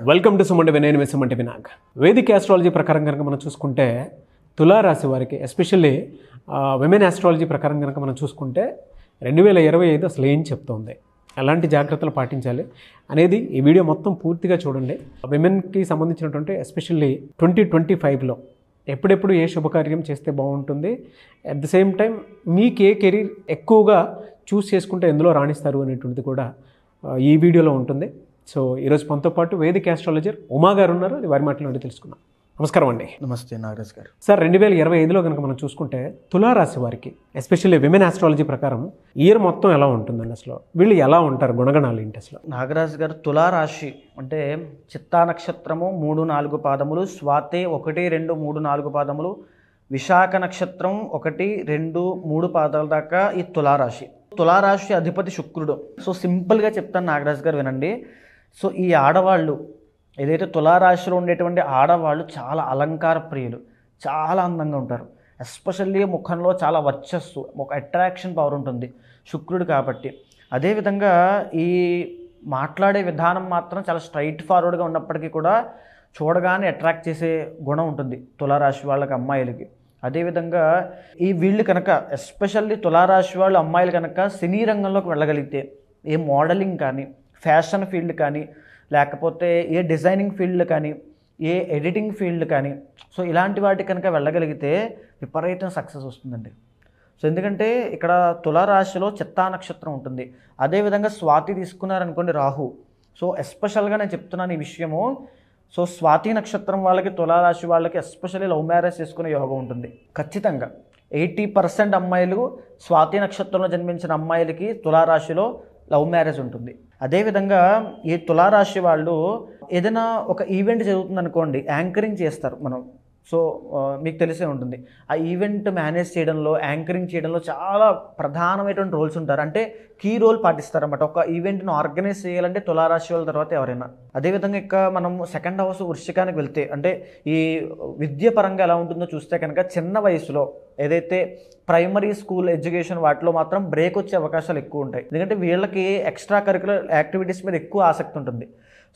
Welcome to సుమంటి వినయ్ సుమంటి వినాగ్. వేదిక్ ఆస్ట్రాలజీ ప్రకారం కనుక మనం చూసుకుంటే తులారాశి వారికి ఎస్పెషల్లీ విమెన్ ఆస్ట్రాలజీ ప్రకారం కనుక మనం చూసుకుంటే 2025 అసలు ఏం చెప్తోంది, ఎలాంటి జాగ్రత్తలు పాటించాలి అనేది ఈ వీడియో మొత్తం పూర్తిగా చూడండి. విమెన్కి సంబంధించినటువంటి ఎస్పెషల్లీ 2025లో ఎప్పుడెప్పుడు ఏ శుభకార్యం చేస్తే బాగుంటుంది, అట్ ద సేమ్ టైం మీకు ఏ కెరీర్ ఎక్కువగా చూస్ చేసుకుంటే ఎందులో రాణిస్తారు అనేటువంటిది కూడా ఈ వీడియోలో ఉంటుంది. సో ఈరోజు మనతో పాటు వేదిక్ ఆస్ట్రాలజర్ ఉమా గారు ఉన్నారు, అది వారి మాటలు తెలుసుకుందాం. నమస్కారం అండి. నమస్తే నాగరాజ్ గారు. సార్, 2025లో కనుక మనం చూసుకుంటే తులారాశి వారికి ఎస్పెషల్లీ విమెన్ ఆస్ట్రాలజీ ప్రకారం ఇయర్ మొత్తం ఎలా ఉంటుందండి, అసలు వీళ్ళు ఎలా ఉంటారు, గుణగణాలు ఏంటి అసలు? నాగరాజ్ గారు, తులారాశి అంటే చిత్తా నక్షత్రము 3-4 పాదములు, స్వాతి 1, 2, 3, 4 పాదములు, విశాఖ నక్షత్రం 1, 2, 3 పాదాల దాకా ఈ తులారాశి. తులారాశి అధిపతి శుక్రుడు. సో సింపుల్గా చెప్తాను నాగరాజ్ గారు, వినండి. సో ఈ ఆడవాళ్ళు ఏదైతే తులారాశిలో ఉండేటువంటి ఆడవాళ్ళు చాలా అలంకార ప్రియులు, చాలా అందంగా ఉంటారు. ఎస్పెషల్లీ ముఖంలో చాలా వర్చస్సు, ఒక అట్రాక్షన్ పవర్ ఉంటుంది శుక్రుడు కాబట్టి. అదేవిధంగా ఈ మాట్లాడే విధానం మాత్రం చాలా స్ట్రైట్ ఫార్వర్డ్గా ఉన్నప్పటికీ కూడా చూడగానే అట్రాక్ట్ చేసే గుణం ఉంటుంది తులారాశి వాళ్ళకి, అమ్మాయిలకి. అదేవిధంగా ఈ వీళ్ళు కనుక ఎస్పెషల్లీ తులారాశి వాళ్ళు అమ్మాయిలు కనుక సినీ రంగంలోకి వెళ్ళగలిగితే, ఏ మోడలింగ్ కానీ, ఫ్యాషన్ ఫీల్డ్ కానీ, లేకపోతే ఏ డిజైనింగ్ ఫీల్డ్ కానీ, ఏ ఎడిటింగ్ ఫీల్డ్ కానీ, సో ఇలాంటి వాటి కనుక వెళ్ళగలిగితే విపరీతం సక్సెస్ వస్తుందండి. సో ఎందుకంటే ఇక్కడ తులారాశిలో చిత్తా నక్షత్రం ఉంటుంది. అదేవిధంగా స్వాతి తీసుకున్నారనుకోండి, రాహు. సో ఎస్పెషల్గా నేను చెప్తున్నాను ఈ విషయము. సో స్వాతి నక్షత్రం వాళ్ళకి, తులారాశి వాళ్ళకి ఎస్పెషల్లీ లవ్ మ్యారేజ్ చేసుకునే యోగం ఉంటుంది ఖచ్చితంగా. 80% అమ్మాయిలు స్వాతి నక్షత్రంలో జన్మించిన అమ్మాయిలకి తులారాశిలో లవ్ మ్యారేజ్ ఉంటుంది. అదేవిధంగా ఈ తులారాశి వాళ్ళు ఏదైనా ఒక ఈవెంట్ జరుగుతుంది అనుకోండి, యాంకరింగ్ చేస్తారు మనం. సో మీకు తెలిసే ఉంటుంది, ఆ ఈవెంట్ మేనేజ్ చేయడంలో, యాంకరింగ్ చేయడంలో చాలా ప్రధానమైనటువంటి రోల్స్ ఉంటారు. అంటే కీ రోల్ పాటిస్తారన్నమాట. ఒక ఈవెంట్ను ఆర్గనైజ్ చేయాలంటే తులారాశి వాళ్ళ తర్వాత ఎవరైనా. అదేవిధంగా ఇక మనం సెకండ్ హౌస్ వృశ్చికానికి వెళ్తే, అంటే ఈ విద్య పరంగా ఎలా ఉంటుందో చూస్తే కనుక, చిన్న వయసులో ఏదైతే ప్రైమరీ స్కూల్ ఎడ్యుకేషన్ వాటిలో మాత్రం బ్రేక్ వచ్చే అవకాశాలు ఎక్కువ ఉంటాయి. ఎందుకంటే వీళ్ళకి ఎక్స్ట్రా కరికులర్ యాక్టివిటీస్ మీద ఎక్కువ ఆసక్తి ఉంటుంది.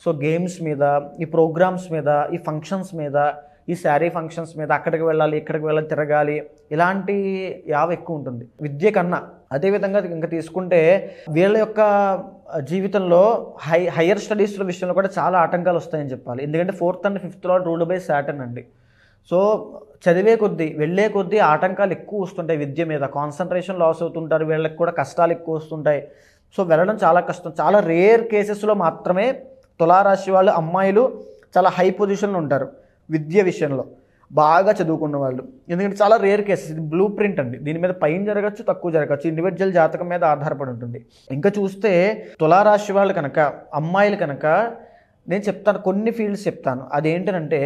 సో గేమ్స్ మీద, ఈ ప్రోగ్రామ్స్ మీద, ఈ ఫంక్షన్స్ మీద, ఈ శారీ ఫంక్షన్స్ మీద, అక్కడికి వెళ్ళాలి, ఇక్కడికి వెళ్ళాలి, తిరగాలి, ఇలాంటి యావ ఎక్కువ ఉంటుంది విద్య కన్నా. అదేవిధంగా ఇంకా తీసుకుంటే వీళ్ళ యొక్క జీవితంలో హయ్యర్ స్టడీస్ విషయంలో కూడా చాలా ఆటంకాలు వస్తాయని చెప్పాలి. ఎందుకంటే 4th and 5th lord ruled by Saturn అండి. సో చదివే కొద్దీ, వెళ్ళే కొద్దీ ఆటంకాలు ఎక్కువ వస్తుంటాయి విద్య మీద. కాన్సన్ట్రేషన్ లాస్ అవుతుంటారు, వీళ్ళకి కూడా కష్టాలు ఎక్కువ వస్తుంటాయి. సో వెళ్ళడం చాలా కష్టం. చాలా రేర్ కేసెస్లో మాత్రమే తులారాశి వాళ్ళు అమ్మాయిలు చాలా హై పొజిషన్లో ఉంటారు విద్య విషయంలో, బాగా చదువుకున్న వాళ్ళు. ఎందుకంటే చాలా రేర్ కేసెస్, ఇది బ్లూ ప్రింట్ అండి. దీని మీద పైన జరగచ్చు, తక్కువ జరగచ్చు, ఇండివిజువల్ జాతకం మీద ఆధారపడి ఉంటుంది. ఇంకా చూస్తే తులారాశి వాళ్ళు కనుక, అమ్మాయిలు కనుక, నేను చెప్తాను కొన్ని ఫీల్డ్స్ చెప్తాను. అదేంటంటే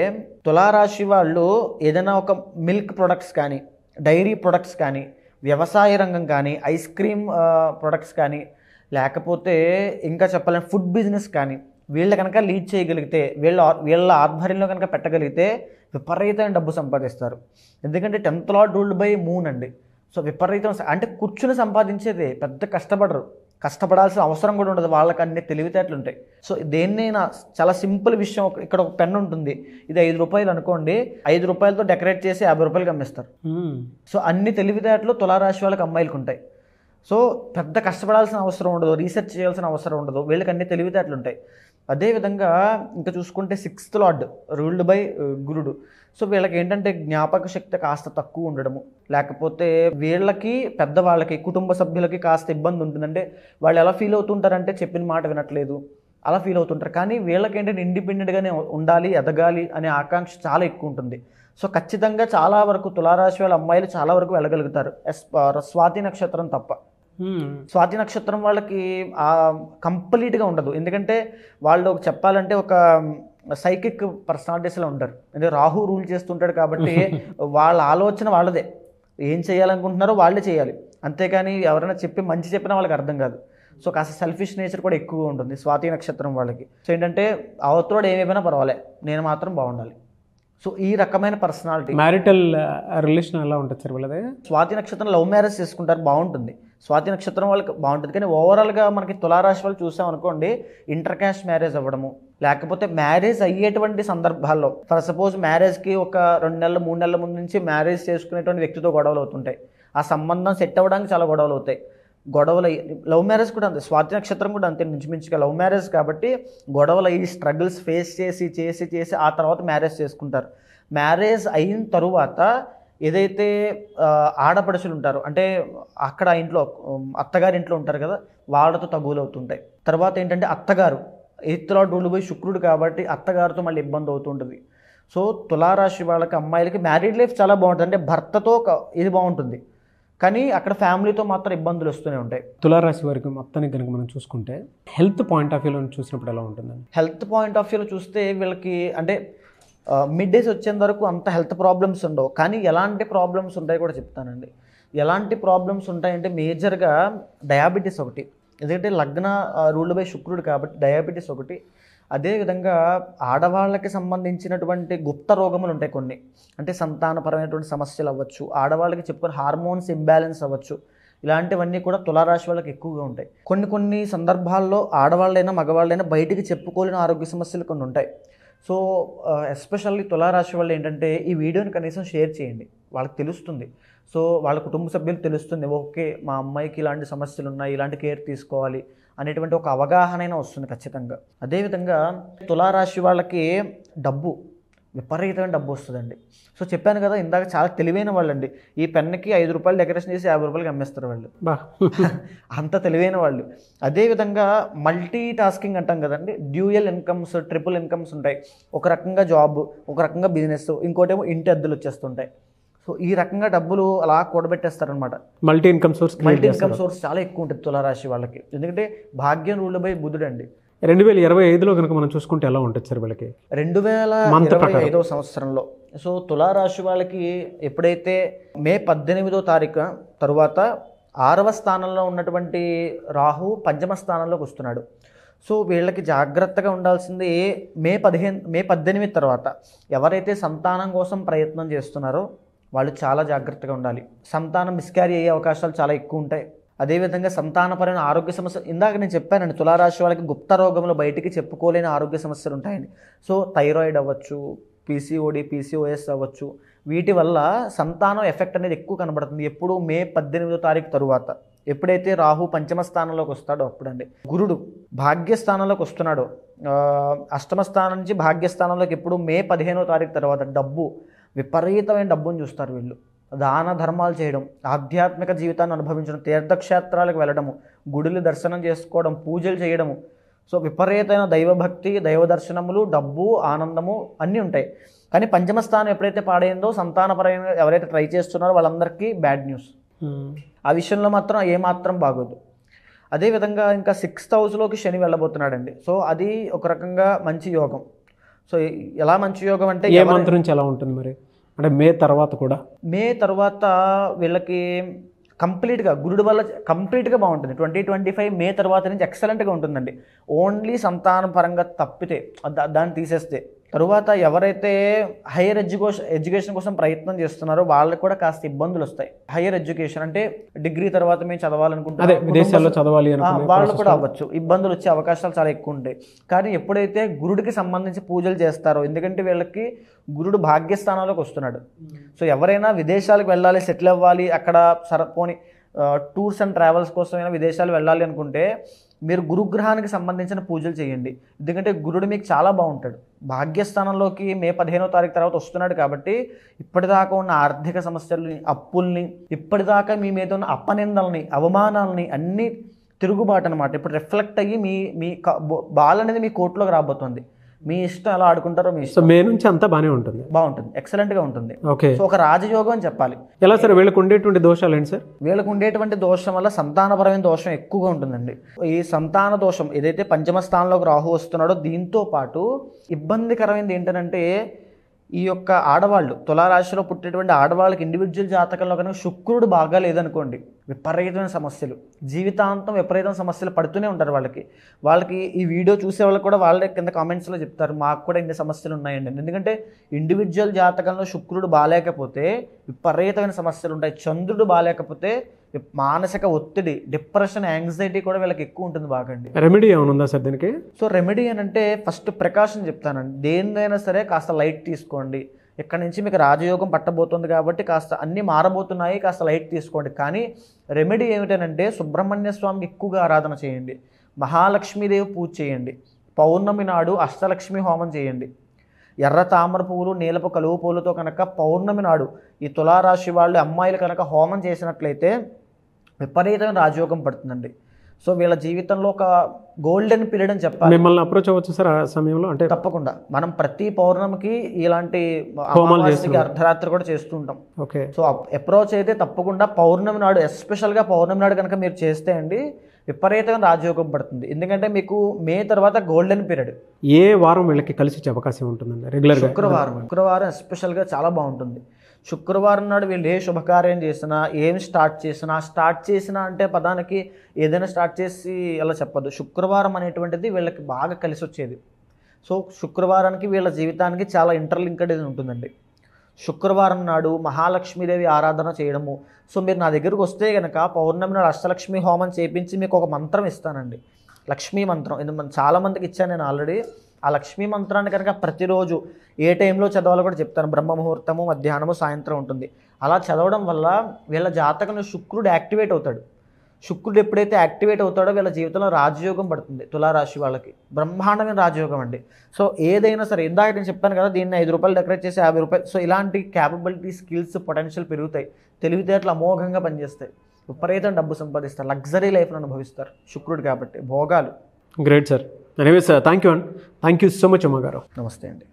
తులారాశి వాళ్ళు ఏదైనా ఒక మిల్క్ ప్రొడక్ట్స్ కానీ, డైరీ ప్రొడక్ట్స్ కానీ, వ్యవసాయ రంగం కానీ, ఐస్ క్రీమ్ ప్రొడక్ట్స్ కానీ, లేకపోతే ఇంకా చెప్పాలంటే ఫుడ్ బిజినెస్ కానీ, వీళ్ళ కనుక లీడ్ చేయగలిగితే, వీళ్ళ ఆధ్వర్యంలో కనుక పెట్టగలిగితే విపరీతమైన డబ్బు సంపాదిస్తారు. ఎందుకంటే 10th lord ruled by moon అండి. సో విపరీతం, అంటే కూర్చుని సంపాదించేది, పెద్ద కష్టపడాల్సిన అవసరం కూడా ఉండదు. వాళ్ళకి అన్ని తెలివితేటలు ఉంటాయి. సో దేన్నైనా చాలా సింపుల్ విషయం. ఇక్కడ ఒక పెన్ ఉంటుంది, ఇది 5 రూపాయలు అనుకోండి, 5 రూపాయలతో డెకరేట్ చేసి 50 రూపాయలకి అమ్మేస్తారు. సో అన్ని తెలివితేటలు తులారాశి వాళ్ళకి అమ్మాయిలకు ఉంటాయి. సో పెద్ద కష్టపడాల్సిన అవసరం ఉండదు, రీసెర్చ్ చేయాల్సిన అవసరం ఉండదు, వీళ్ళకి అన్ని తెలివితేటలు ఉంటాయి. అదేవిధంగా ఇంకా చూసుకుంటే 6th లార్డ్ రూల్డ్ బై గురుడు. సో వీళ్ళకి ఏంటంటే జ్ఞాపక శక్తి కాస్త తక్కువ ఉండడము, లేకపోతే వీళ్ళకి పెద్దవాళ్ళకి, కుటుంబ సభ్యులకి కాస్త ఇబ్బంది ఉంటుందంటే వాళ్ళు ఎలా ఫీల్ అవుతుంటారంటే చెప్పిన మాట వినట్లేదు, అలా ఫీల్ అవుతుంటారు. కానీ వీళ్ళకి ఏంటంటే ఇండిపెండెంట్గానే ఉండాలి, ఎదగాలి అనే ఆకాంక్ష చాలా ఎక్కువ ఉంటుంది. సో ఖచ్చితంగా చాలా వరకు తులారాశి వాళ్ళ అమ్మాయిలు చాలా వరకు వెళ్ళగలుగుతారు, స్వాతి నక్షత్రం తప్ప. స్వాతి నక్షత్రం వాళ్ళకి కంప్లీట్గా ఉండదు. ఎందుకంటే వాళ్ళు చెప్పాలంటే ఒక సైకిక్ పర్సనాలిటీస్లో ఉంటారు. అంటే రాహు రూల్ చేస్తుంటాడు కాబట్టి వాళ్ళ ఆలోచన వాళ్ళదే, ఏం చేయాలనుకుంటున్నారో వాళ్ళే చేయాలి. అంతేకాని ఎవరైనా మంచి చెప్పినా వాళ్ళకి అర్థం కాదు. సో కాస్త సెల్ఫిష్ నేచర్ కూడా ఎక్కువగా ఉంటుంది స్వాతి నక్షత్రం వాళ్ళకి. సో ఏంటంటే అవతలోడు ఏమైపోయినా పర్వాలే, నేను మాత్రం బాగుండాలి. సో ఈ రకమైన పర్సనాలిటీ. మ్యారిటల్ రిలేషన్ ఎలా ఉంటుంది సార్ వాళ్ళది? స్వాతి నక్షత్రం లవ్ మ్యారేజ్ చేసుకుంటారు, బాగుంటుంది. స్వాతి నక్షత్రం వాళ్ళకి బాగుంటుంది. కానీ ఓవరాల్గా మనకి తులారాశి వాళ్ళు చూసామనుకోండి, ఇంటర్ క్యాస్ట్ మ్యారేజ్ అవ్వడము, లేకపోతే మ్యారేజ్ అయ్యేటువంటి సందర్భాల్లో, ఫర్ సపోజ్ మ్యారేజ్కి ఒక 2 నెలలు 3 నెలల ముందు నుంచి మ్యారేజ్ చేసుకునేటువంటి వ్యక్తితో గొడవలు అవుతుంటాయి. ఆ సంబంధం సెట్ అవ్వడానికి చాలా గొడవలు అవుతాయి. గొడవలు లవ్ మ్యారేజ్ కూడా అంతే, స్వాతి నక్షత్రం కూడా అంతే, మించుమించుగా లవ్ మ్యారేజ్ కాబట్టి గొడవలు అయ్యి స్ట్రగుల్స్ ఫేస్ చేసి ఆ తర్వాత మ్యారేజ్ చేసుకుంటారు. మ్యారేజ్ అయిన తరువాత ఏదైతే ఆడపడుచులు ఉంటారో, అంటే అక్కడ ఇంట్లో అత్తగారి ఇంట్లో ఉంటారు కదా, వాళ్ళతో తగులు అవుతుంటాయి. తర్వాత ఏంటంటే అత్తగారు, 8th లార్డ్ రూల్ పోయి శుక్రుడు కాబట్టి అత్తగారితో మళ్ళీ ఇబ్బంది అవుతుంటుంది. సో తులారాశి వాళ్ళకి, అమ్మాయిలకి మ్యారీడ్ లైఫ్ చాలా బాగుంటుంది, అంటే భర్తతో ఇది బాగుంటుంది, కానీ అక్కడ ఫ్యామిలీతో మాత్రం ఇబ్బందులు వస్తూనే ఉంటాయి. తులారాశి వారికి మొత్తానికి కనుక మనం చూసుకుంటే హెల్త్ పాయింట్ ఆఫ్ వ్యూలో చూసినప్పుడు ఎలా ఉంటుందండి? హెల్త్ పాయింట్ ఆఫ్ వ్యూలో చూస్తే వీళ్ళకి అంటే మిడ్ డేస్ వచ్చేంత వరకు అంత హెల్త్ ప్రాబ్లమ్స్ ఉండవు, కానీ ఎలాంటి ప్రాబ్లమ్స్ ఉంటాయి కూడా చెప్తానండి. ఎలాంటి ప్రాబ్లమ్స్ ఉంటాయంటే మేజర్గా డయాబెటీస్ ఒకటి, ఎందుకంటే లగ్న రూల్డ్ బై శుక్రుడు కాబట్టి డయాబెటీస్ ఒకటి. అదేవిధంగా ఆడవాళ్ళకి సంబంధించినటువంటి గుప్త రోగములు ఉంటాయి కొన్ని, అంటే సంతానపరమైనటువంటి సమస్యలు అవ్వచ్చు, ఆడవాళ్ళకి చెప్పుకొని హార్మోన్స్ ఇంబ్యాలెన్స్ అవ్వచ్చు, ఇలాంటివన్నీ కూడా తులారాశి వాళ్ళకి ఎక్కువగా ఉంటాయి. కొన్ని సందర్భాల్లో ఆడవాళ్ళైనా మగవాళ్ళైనా బయటికి చెప్పుకోలేని ఆరోగ్య సమస్యలు కొన్ని ఉంటాయి. సో ఎస్పెషల్లీ తులారాశి వాళ్ళు ఏంటంటే ఈ వీడియోని కనీసం షేర్ చేయండి, వాళ్ళకి తెలుస్తుంది. సో వాళ్ళ కుటుంబ సభ్యులకు తెలుస్తుంది, ఓకే మా అమ్మాయికి ఇలాంటి సమస్యలు ఉన్నాయి, ఇలాంటి కేర్ తీసుకోవాలి అనేటువంటి ఒక అవగాహన వస్తుంది ఖచ్చితంగా. అదేవిధంగా తులారాశి వాళ్ళకి విపరీతమైన డబ్బు వస్తుందండి. సో చెప్పాను కదా ఇందాక, చాలా తెలివైన వాళ్ళండి. ఈ పెన్నుకి 5 రూపాయలు డెకరేషన్ చేసి 50 రూపాయలకి అమ్మేస్తారు వాళ్ళు, అంత తెలివైన వాళ్ళు. అదేవిధంగా మల్టీ టాస్కింగ్ అంటాం కదండి, డ్యూయల్ ఇన్కమ్స్, ట్రిపుల్ ఇన్కమ్స్ ఉంటాయి. ఒక రకంగా జాబ్, ఒక రకంగా బిజినెస్, ఇంకోటేమో ఇంటి అద్దెలు వచ్చేస్తుంటాయి. సో ఈ రకంగా డబ్బులు అలా కూడబెట్టేస్తారనమాట. మల్టీ ఇన్కమ్ సోర్స్ చాలా ఎక్కువ ఉంటుంది తులారాశి వాళ్ళకి, ఎందుకంటే భాగ్యం రూల్ బై బుధుడు అండి. 2025లో కనుక మనం చూసుకుంటే ఎలా ఉంటుంది సార్ వీళ్ళకి? 2025 సంవత్సరంలో సో తులారాశి వాళ్ళకి ఎప్పుడైతే మే 18వ తారీఖు తరువాత 6వ స్థానంలో ఉన్నటువంటి రాహు 5వ స్థానంలోకి వస్తున్నాడు. సో వీళ్ళకి జాగ్రత్తగా ఉండాల్సింది మే 18 తర్వాత ఎవరైతే సంతానం కోసం ప్రయత్నం చేస్తున్నారో వాళ్ళు చాలా జాగ్రత్తగా ఉండాలి. సంతానం మిస్క్యారీ అయ్యే అవకాశాలు చాలా ఎక్కువ ఉంటాయి. అదేవిధంగా సంతానపరమైన ఆరోగ్య సమస్యలు, ఇందాక నేను చెప్పానండి తులారాశి వాళ్ళకి గుప్త రోగంలో బయటికి చెప్పుకోలేని ఆరోగ్య సమస్యలు ఉంటాయని. సో థైరాయిడ్ అవ్వచ్చు, PCOS అవ్వచ్చు, వీటి వల్ల సంతానం ఎఫెక్ట్ అనేది ఎక్కువ కనబడుతుంది. ఎప్పుడు మే 18వ తారీఖు తరువాత, ఎప్పుడైతే రాహు 5వ స్థానంలోకి వస్తాడో అప్పుడండి. గురుడు భాగ్యస్థానంలోకి వస్తున్నాడో, 8వ స్థానం నుంచి భాగ్యస్థానంలోకి ఎప్పుడు మే 15వ తారీఖు తర్వాత విపరీతమైన డబ్బును చూస్తారు వీళ్ళు. దాన ధర్మాలు చేయడం, ఆధ్యాత్మిక జీవితాన్ని అనుభవించడం, తీర్థక్షేత్రాలకు వెళ్ళడము, గుడులు దర్శనం చేసుకోవడం, పూజలు చేయడము. సో విపరీతమైన దైవభక్తి, దైవ దర్శనములు, డబ్బు, ఆనందము అన్నీ ఉంటాయి. కానీ 5వ స్థానం ఎప్పుడైతే పాడైందో సంతానపరంగా ఎవరైతే ట్రై చేస్తున్నారో వాళ్ళందరికీ బ్యాడ్ న్యూస్. ఆ విషయంలో మాత్రం ఏమాత్రం బాగోదు. అదేవిధంగా ఇంకా 6th హౌస్లోకి శని వెళ్ళబోతున్నాడండి. సో అది ఒక రకంగా మంచి యోగం. సో ఎలా మంచి యోగం అంటే ఏ మంత్ నుంచి ఎలా ఉంటుంది మరి? అంటే మే తర్వాత వీళ్ళకి కంప్లీట్గా గురుడు వల్ల కంప్లీట్గా బాగుంటుంది. 2025 మే తర్వాత నుంచి ఎక్సలెంట్గా ఉంటుందండి. ఓన్లీ సంతానం పరంగా తప్పితే దాన్ని తీసేస్తే. తరువాత ఎవరైతే హైయర్ ఎడ్యుకేషన్ కోసం ప్రయత్నం చేస్తున్నారో వాళ్ళకి కూడా కాస్త ఇబ్బందులు వస్తాయి. హైయర్ ఎడ్యుకేషన్ అంటే డిగ్రీ తర్వాత మేము చదవాలనుకుంటున్నాం, విదేశాల్లో చదవాలి వాళ్ళు కూడా అవ్వచ్చు, ఇబ్బందులు వచ్చే అవకాశాలు చాలా ఎక్కువ ఉంటాయి. కానీ ఎప్పుడైతే గురుడికి సంబంధించి పూజలు చేస్తారో, ఎందుకంటే వీళ్ళకి గురుడు భాగ్యస్థానంలోకి వస్తున్నాడు. సో ఎవరైనా విదేశాలకు వెళ్ళాలి, సెటిల్ అవ్వాలి, అక్కడ పోని టూర్స్ అండ్ ట్రావెల్స్ కోసమైనా విదేశాలు వెళ్ళాలి అనుకుంటే మీరు గురుగ్రహానికి సంబంధించిన పూజలు చేయండి. ఎందుకంటే గురుడు మీకు చాలా బాగుంటాడు. భాగ్యస్థానంలోకి మే 15వ తారీఖు తర్వాత వస్తున్నాడు కాబట్టి ఇప్పటిదాకా ఉన్న ఆర్థిక సమస్యల్ని, అప్పుల్ని, ఇప్పటిదాకా మీ మీద ఉన్న అపనిందల్ని, అవమానాలని అన్నీ తిరుగుబాటు అనమాట ఇప్పుడు రిఫ్లెక్ట్ అయ్యి మీ బాల్ అనేది మీ కోర్టులోకి రాబోతుంది. మీ ఇష్టం ఎలా ఆడుకుంటారో మీ ఇష్టం. మే నుంచి అంతా బాగుంటుంది, ఎక్సలెంట్గా ఉంటుంది. ఓకే. సో ఒక రాజయోగం అని చెప్పాలి. ఎలా సార్ వీళ్ళకు ఉండేటువంటి దోషాలు ఏంటి సార్? వీళ్ళకు ఉండేటువంటి దోషం వల్ల సంతానపరమైన దోషం ఎక్కువగా ఉంటుందండి. ఈ సంతాన దోషం ఏదైతే 5వ స్థానంలోకి రాహు వస్తున్నాడో దీంతో పాటు ఇబ్బందికరమైనది ఏంటంటే ఈ యొక్క ఆడవాళ్ళు, తులారాశిలో పుట్టేటువంటి ఆడవాళ్ళకి ఇండివిజువల్ జాతకంలో కనుక శుక్రుడు బాగా లేదనుకోండి, విపరీతమైన సమస్యలు, జీవితాంతం విపరీతమైన సమస్యలు పడుతూనే ఉంటారు. వాళ్ళకి ఈ వీడియో చూసే వాళ్ళకి కూడా వాళ్ళే కింద కామెంట్స్లో చెప్తారు మాకు కూడా ఇన్ని సమస్యలు ఉన్నాయండి. ఎందుకంటే ఇండివిజువల్ జాతకంలో శుక్రుడు బాగాలేకపోతే విపరీతమైన సమస్యలు ఉంటాయి. చంద్రుడు బాగాలేకపోతే మానసిక ఒత్తిడి, డిప్రెషన్, యాంగ్జైటీ కూడా వీళ్ళకి ఎక్కువ ఉంటుంది బాగా అండి. రెమెడీ ఏమైనా ఉందా సార్ దీనికి? సో రెమెడీ అని అంటే ఫస్ట్ ప్రికాషన్ చెప్తానండి. దేనిదైనా సరే కాస్త లైట్ తీసుకోండి. ఇక్కడ నుంచి మీకు రాజయోగం పట్టబోతుంది కాబట్టి కాస్త అన్నీ మారబోతున్నాయి, కాస్త లైట్ తీసుకోండి. కానీ రెమెడీ ఏమిటనంటే సుబ్రహ్మణ్య స్వామికి ఎక్కువగా ఆరాధన చేయండి, మహాలక్ష్మీదేవి పూజ చేయండి, పౌర్ణమి నాడు అష్టలక్ష్మి హోమం చేయండి, ఎర్ర తామర పువ్వులు, నీలపు కలువ పూలతో కనుక పౌర్ణమి నాడు ఈ తులారాశి వాళ్ళు అమ్మాయిలు కనుక హోమం చేసినట్లయితే విపరీతమైన రాజయోగం పడుతుందండి. సో వీళ్ళ జీవితంలో ఒక గోల్డెన్ పీరియడ్ అని చెప్పాలి. మిమ్మల్ని అప్రోచ్ అవ్వచ్చు సార్ ఆ సమయంలో? అంటే తప్పకుండా మనం ప్రతి పౌర్ణమికి ఇలాంటి అమావాస్యకి అర్ధరాత్రి కూడా చేస్తూ ఉంటాం. ఓకే. సో అప్రోచ్ అయితే తప్పకుండా పౌర్ణమి నాడు, ఎస్పెషల్గా పౌర్ణమి నాడు కనుక మీరు చేస్తే అండి విపరీతంగా రాజయోగం పడుతుంది. ఎందుకంటే మీకు మే తర్వాత గోల్డెన్ పీరియడ్. ఏ వారం వీళ్ళకి కలిసి వచ్చే అవకాశం ఉంటుందండి రెగ్యులర్గా? శుక్రవారం ఎస్పెషల్గా చాలా బాగుంటుంది. శుక్రవారం నాడు వీళ్ళు ఏ శుభకార్యం చేసినా, ఏం స్టార్ట్ చేసినా అంటే పదానికి ఏదైనా స్టార్ట్ చేసి అలా చెప్పదు. శుక్రవారం అనేటువంటిది వీళ్ళకి బాగా కలిసి వచ్చేది. సో శుక్రవారానికి వీళ్ళ జీవితానికి చాలా ఇంటర్లింక్డ్ ఉంటుందండి. శుక్రవారం నాడు మహాలక్ష్మీదేవి ఆరాధన చేయడము. సో మీరు నా దగ్గరకు వస్తే కనుక పౌర్ణమి నాడు అష్టలక్ష్మి హోమం చేయించి మీకు ఒక మంత్రం ఇస్తానండి, లక్ష్మీ మంత్రం. ఇది చాలామందికి ఇచ్చాను నేను ఆల్రెడీ. ఆ లక్ష్మీ మంత్రాన్ని కనుక ప్రతిరోజు ఏ టైంలో చదవాలో కూడా చెప్తాను. బ్రహ్మ ముహూర్తము, మధ్యాహ్నము, సాయంత్రం ఉంటుంది. అలా చదవడం వల్ల వీళ్ళ జాతకంలో శుక్రుడు యాక్టివేట్ అవుతాడు. శుక్రుడు ఎప్పుడైతే యాక్టివేట్ అవుతాడో వీళ్ళ జీవితంలో రాజయోగం పడుతుంది. తులారాశి వాళ్ళకి బ్రహ్మాండమైన రాజయోగం అండి. సో ఏదైనా సరే, ఇందాక నేను చెప్పాను కదా, దీన్ని 5 రూపాయలు డెకరేట్ చేసి 50 రూపాయలు. సో ఇలాంటి క్యాపబిలిటీ, స్కిల్స్, పొటెన్షియల్ పెరుగుతాయి. తెలివితేటలు అమోఘంగా పనిచేస్తాయి. విపరీతం డబ్బు సంపాదిస్తారు, లగ్జరీ లైఫ్ను అనుభవిస్తారు. శుక్రుడు కాబట్టి భోగాలు. Great sir. Anyways thank you అండి. థ్యాంక్ యూ సో మచ్ అమ్మగారు. నమస్తే అండి.